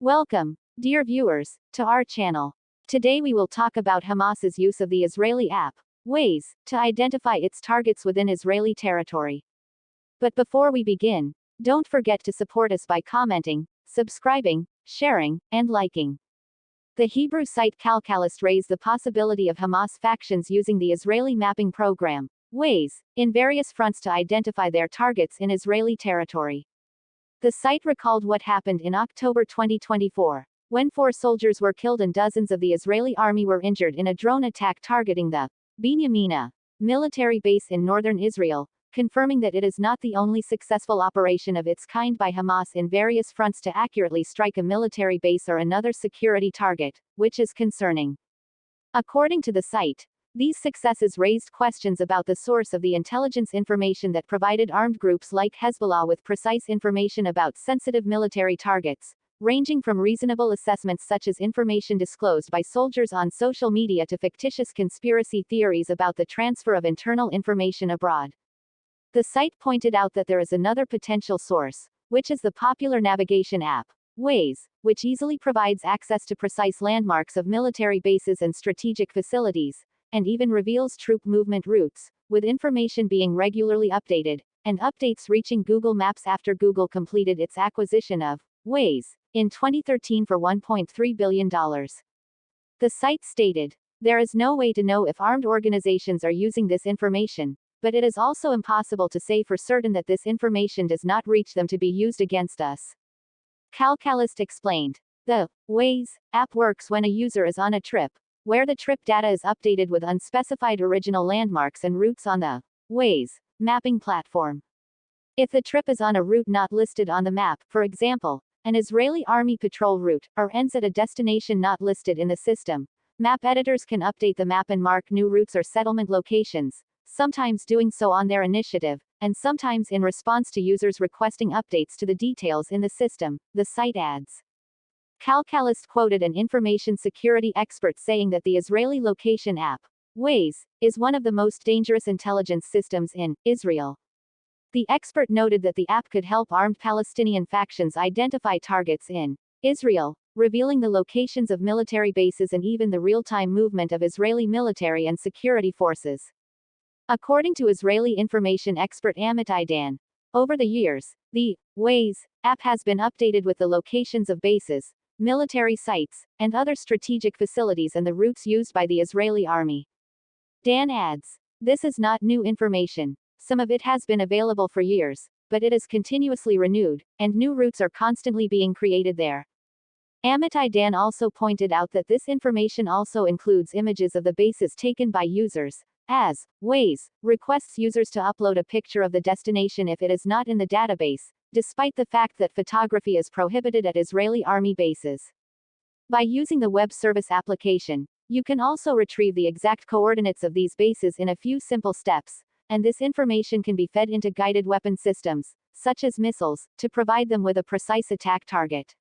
Welcome, dear viewers, to our channel. Today we will talk about Hamas's use of the Israeli app, Waze, to identify its targets within Israeli territory. But before we begin, don't forget to support us by commenting, subscribing, sharing, and liking. The Hebrew site Calcalist raised the possibility of Hamas factions using the Israeli mapping program, Waze, in various fronts to identify their targets in Israeli territory. The site recalled what happened in October 2024, when 4 soldiers were killed and dozens of the Israeli army were injured in a drone attack targeting the Binyamina military base in northern Israel, confirming that it is not the only successful operation of its kind by Hamas in various fronts to accurately strike a military base or another security target, which is concerning. According to the site, these successes raised questions about the source of the intelligence information that provided armed groups like Hezbollah with precise information about sensitive military targets, ranging from reasonable assessments such as information disclosed by soldiers on social media to fictitious conspiracy theories about the transfer of internal information abroad. The site pointed out that there is another potential source, which is the popular navigation app, Waze, which easily provides access to precise landmarks of military bases and strategic facilities, and even reveals troop movement routes, with information being regularly updated, and updates reaching Google Maps after Google completed its acquisition of Waze in 2013 for $1.3 billion. The site stated, "There is no way to know if armed organizations are using this information, but it is also impossible to say for certain that this information does not reach them to be used against us." Calcalist explained, "The Waze app works when a user is on a trip, where the trip data is updated with unspecified original landmarks and routes on the Waze mapping platform. If the trip is on a route not listed on the map, for example, an Israeli army patrol route, or ends at a destination not listed in the system, map editors can update the map and mark new routes or settlement locations, sometimes doing so on their initiative, and sometimes in response to users requesting updates to the details in the system," the site adds. Calcalist quoted an information security expert saying that the Israeli location app, Waze, is one of the most dangerous intelligence systems in Israel. The expert noted that the app could help armed Palestinian factions identify targets in Israel, revealing the locations of military bases and even the real-time movement of Israeli military and security forces. According to Israeli information expert Amit Idan, over the years, the Waze app has been updated with the locations of bases, military sites, and other strategic facilities and the routes used by the Israeli army. Dan adds, "This is not new information. Some of it has been available for years, but it is continuously renewed, and new routes are constantly being created there." Amit Idan also pointed out that this information also includes images of the bases taken by users, as Waze requests users to upload a picture of the destination if it is not in the database, despite the fact that photography is prohibited at Israeli army bases. By using the web service application, you can also retrieve the exact coordinates of these bases in a few simple steps, and this information can be fed into guided weapon systems, such as missiles, to provide them with a precise attack target.